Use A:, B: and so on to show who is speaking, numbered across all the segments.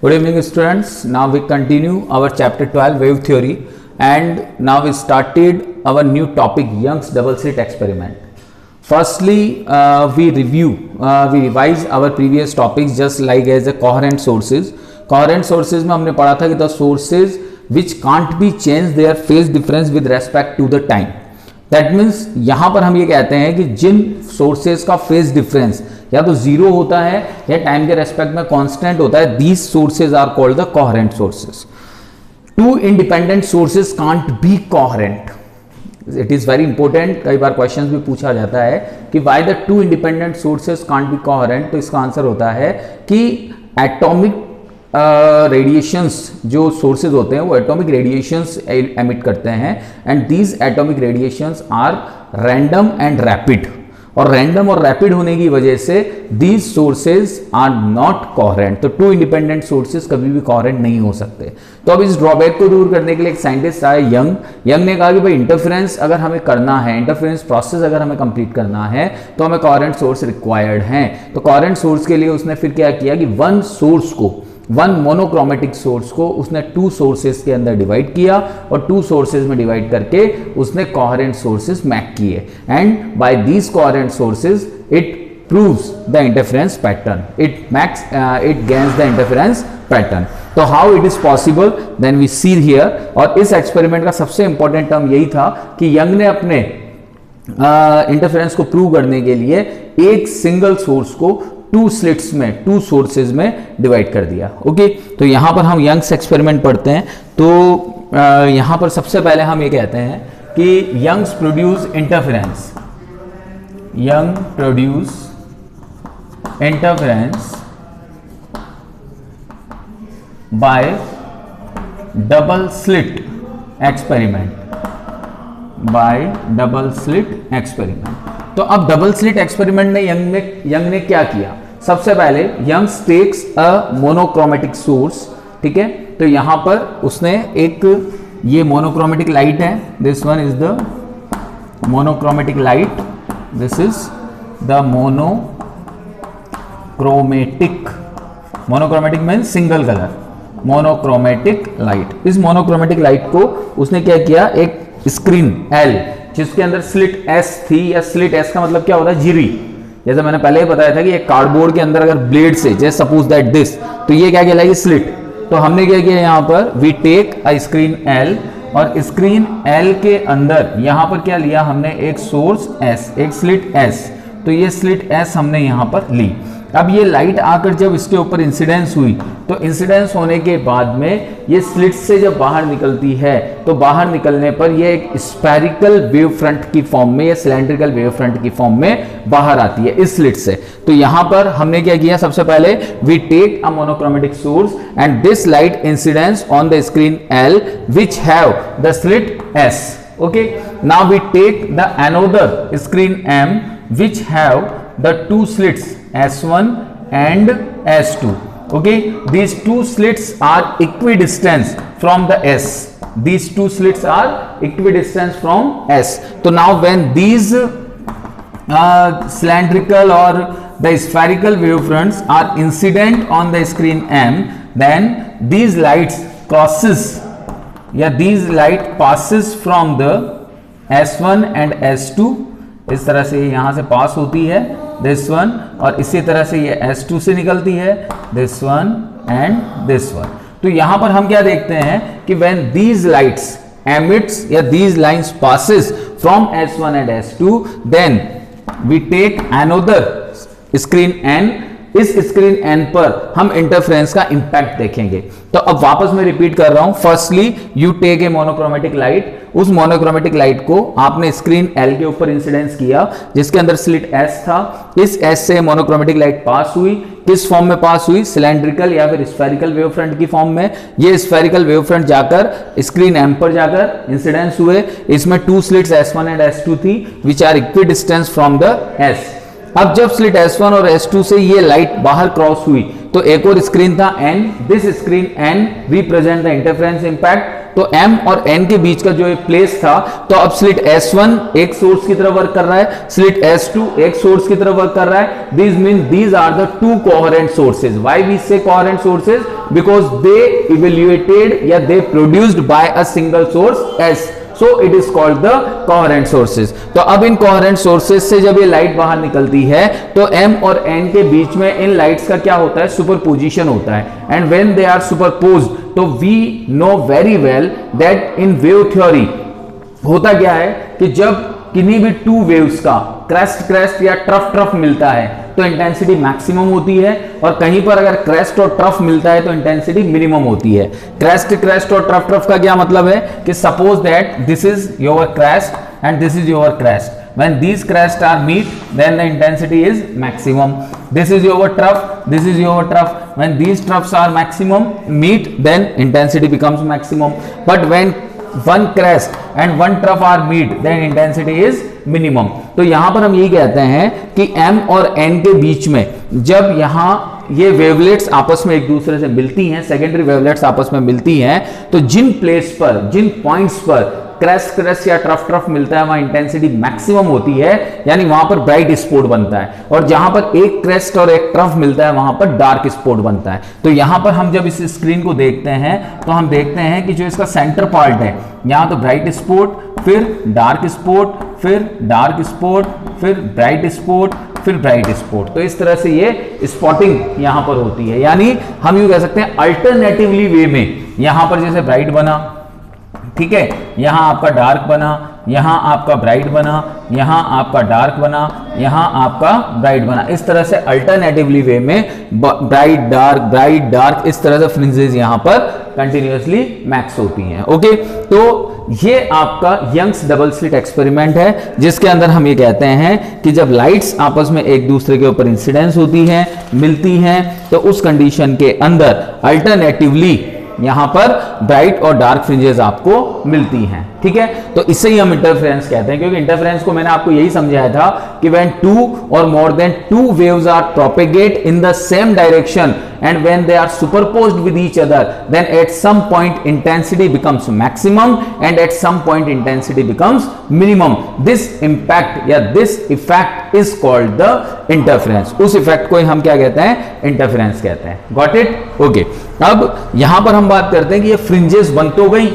A: Good evening students. Now we continue our chapter 12 wave theory, and now we started our new topic Young's double slit experiment. Firstly, we revise our previous topics just like as a coherent sources. Coherent sources में हमने पढ़ा था कि the sources which can't be changed their phase difference with respect to the time. That means यहाँ पर हम ये कहते हैं कि जिन sources का phase difference या तो जीरो होता है या टाइम के रेस्पेक्ट में कांस्टेंट होता है, these sources are called the coherent sources. Two independent sources can't be coherent. It is very important. कई बार क्वेश्चन भी पूछा जाता है कि why the two independent sources can't be coherent. तो इसका आंसर होता है कि एटॉमिक रेडिएशंस जो सोर्सेज होते हैं वो एटॉमिक रेडिएशंस एमिट करते हैं, and these atomic radiations are random and rapid. और रैंडम और रैपिड होने की वजह से these sources are not coherent. तो टू इंडिपेंडेंट सोर्सेज कभी भी कोहेरेंट नहीं हो सकते. तो अब इस ड्रॉबैक को दूर करने के लिए एक साइंटिस्ट आए यंग ने कहा कि भाई इंटरफेरेंस अगर हमें करना है, इंटरफेरेंस प्रोसेस अगर हमें कंप्लीट करना है तो हमें कोहेरेंट सोर्स रिक्वायर्ड है. तो कोहेरेंट सोर्स के लिए उसने फिर क्या किया कि वन मोनोक्रोमेटिक सोर्स को उसने टू सोर्सेज के अंदर डिवाइड किया और टू सोर्सेज में डिवाइड करके उसने कोहेरेंट सोर्सेज मैक किए, and by these coherent sources it proves the interference pattern. It gains the interference pattern. तो how it is possible then we see here. और इस एक्सपेरिमेंट का सबसे इंपॉर्टेंट टर्म यही था कि यंग ने अपने इंटरफेरेंस को प्रूव करने के लिए एक सिंगल सोर्स को टू स्लिट्स में, टू सोर्सेज में डिवाइड कर दिया. ओके, तो यहां पर हम यंग्स एक्सपेरिमेंट पढ़ते हैं. तो यहां पर सबसे पहले हम ये कहते हैं कि Young's produce interference. Young produce interference by double slit experiment. By double slit experiment. तो अब डबल स्लिट एक्सपेरिमेंट में यंग ने क्या किया. सबसे पहले Young takes a monochromatic source. ठीक है, तो यहां पर उसने एक ये मोनोक्रोमेटिक लाइट है. This one is the monochromatic light. This is the monochromatic means single colour. Monochromatic light. इस मोनोक्रोमेटिक लाइट को उसने क्या किया, एक स्क्रीन L जिसके अंदर स्लिट S थी, या स्लिट S का मतलब क्या होता है, जिरी. जैसे मैंने पहले ही बताया था कि एक कार्डबोर्ड के अंदर अगर ब्लेड से, जैसे सपोज दैट दिस, तो ये क्या कहलाएगी, स्लिट. तो हमने क्या किया यहां पर, we take a screen L, और स्क्रीन L के अंदर यहां पर क्या लिया हमने, एक सोर्स S, एक स्लिट S. तो ये स्लिट S हमने यहां पर ली. अब ये लाइट आकर जब इसके ऊपर इंसिडेंस हुई, तो इंसिडेंस होने के बाद में ये स्लिट से जब बाहर निकलती है, तो बाहर निकलने पर ये एक स्फेरिकल वेव फ्रंट की फॉर्म में या सिलेंड्रिकल वेव फ्रंट की फॉर्म में बाहर आती है इस स्लिट से. तो यहां पर हमने क्या किया, सबसे पहले we take a monochromatic source and this light incidence on the screen L which have the slit S. Okay, now we take the another screen M which have the two slits S1 and S2. Okay, these two slits are equidistant from the S. These two slits are equidistant from S. So now when these cylindrical or the spherical wavefronts are incident on the screen M, then these lights crosses, these light passes from the S1 and S2. इस तरह से यहां से पास होती है this one, और इसी तरह से ये S2 से निकलती है this one and this one. तो यहां पर हम क्या देखते हैं कि व्हेन दीज लाइट्स एमिट्स या these lines passes from S1 and S2, then we take another screen N. इस स्क्रीन N पर हम इंटरफेरेंस का इंपैक्ट देखेंगे. तो अब वापस मैं रिपीट कर रहा हूं. Firstly you take a monochromatic light. उस मोनोक्रोमेटिक लाइट को आपने स्क्रीन L के ऊपर इंसिडेंस किया जिसके अंदर स्लिट S था. इस S से मोनोक्रोमेटिक लाइट पास हुई. किस फॉर्म में पास हुई, सिलेंड्रिकल या फिर स्फेरिकल वेव फ्रंट की फॉर्म में. ये स्फेरिकल वेव फ्रंट जाकर स्क्रीन M पर जाकर इंसिडेंस हुए. इसमें two slits S1 and S2 थी which are equidistance from the S. अब जब स्लिट S1 और S2 से ये लाइट बाहर क्रॉस हुई तो एक और स्क्रीन था N, this screen N represent the interference impact. तो M और N के बीच का जो एक प्लेस था, तो अब स्लिट S1 एक सोर्स की तरफ वर्क कर रहा है, स्लिट S2 एक सोर्स की तरफ वर्क कर रहा है। This mean these are the two coherent sources. Why we say coherent sources? Because they evaluated या they produced by a single source S, so it is called the coherent sources। तो अब इन coherent sources से जब ये light बाहर निकलती है तो M और N के बीच में इन लाइट्स का क्या होता है? सुपरपोजिशन होता है। And when they are superposed, तो we know very well that in wave theory होता क्या है कि जब किन्हीं भी टू वेव्स का क्रेस्ट या ट्रफ मिलता है तो इंटेंसिटी मैक्सिमम होती है, और कहीं पर अगर क्रेस्ट और ट्रफ मिलता है तो इंटेंसिटी मिनिमम होती है। क्रेस्ट और ट्रफ का क्या मतलब है कि suppose that this is your crest and this is your crest. When these crests are meet, then the intensity is maximum. This is your trough, this is your trough. When these troughs are maximum meet, then intensity becomes maximum. But when one crest and one trough are meet, then intensity is minimum. तो यहां पर हम ये कहते हैं कि M और N के बीच में जब यहां ये वेवलेट्स आपस में एक दूसरे से मिलती हैं, सेकेंडरी वेवलेट्स आपस में मिलती हैं, तो जिन प्लेस पर, जिन पॉइंट्स पर क्रेस्ट या ट्रफ मिलता है वहां इंटेंसिटी मैक्सिमम होती है, यानी वहां पर ब्राइट स्पॉट बनता है, और जहां पर एक क्रेस्ट और एक ट्रफ मिलता है वहां पर डार्क स्पॉट बनता है। तो यहां पर हम जब इस स्क्रीन को देखते हैं तो हम देखते हैं कि जो इसका सेंटर पार्ट है, यहां तो ब्राइट स्पॉट, फिर डार्क स्पॉट, फिर डार्क स्पॉट, फिर ब्राइट स्पॉट, फिर ब्राइट स्पॉट। तो इस तरह से ये स्पॉटिंग यहां पर होती है। यानी हम यूं कह सकते हैं अल्टरनेटिवली वे में, यहां पर जैसे ब्राइट बना, ठीक है, यहां आपका डार्क बना, यहां आपका ब्राइट बना, यहां आपका डार्क बना, यहां आपका ब्राइट बना। इस तरह से अल्टरनेटिवली वे में ब्राइट डार्क इस तरह से फ्रिंजेस यहां पर कंटिन्यूअसली मैक्स होती हैं। ओके, तो ये आपका यंग्स डबल स्लिट एक्सपेरिमेंट है, जिसके अंदर हम ये कहते हैं कि जब लाइट्स आपस में एक दूसरे के ऊपर इंसिडेंस होती हैं, मिलती हैं, तो उस कंडीशन के अंदर अल्टरनेटिवली यहां पर ब्राइट और डार्क फ्रिंजेस आपको मिलती हैं। ठीक है, तो इससे ही हम इंटरफेरेंस कहते हैं, क्योंकि इंटरफेरेंस को मैंने आपको यही समझाया था कि व्हेन टू और more than two waves are propagate in the same direction and when they are superposed with each other, then at some point intensity becomes maximum and at some point intensity becomes minimum. This impact या this effect is called the interference. उस effect को हम क्या कहते हैं? interference कहते हैं। Got it? Okay. अब यहां पर हम बात करते हैं कि ये fringes बन तो गई,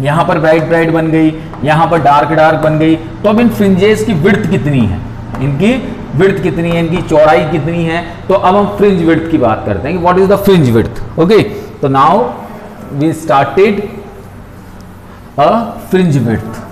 A: यहां पर ब्राइट बन गई, यहां पर डार्क बन गई, तो अब इन फ्रिंजेस की विड्थ कितनी है, इनकी विड्थ कितनी है, इनकी चौड़ाई कितनी है? तो अब हम फ्रिंज विड्थ की बात करते हैं कि what is the fringe width. Okay, तो now we started a fringe width.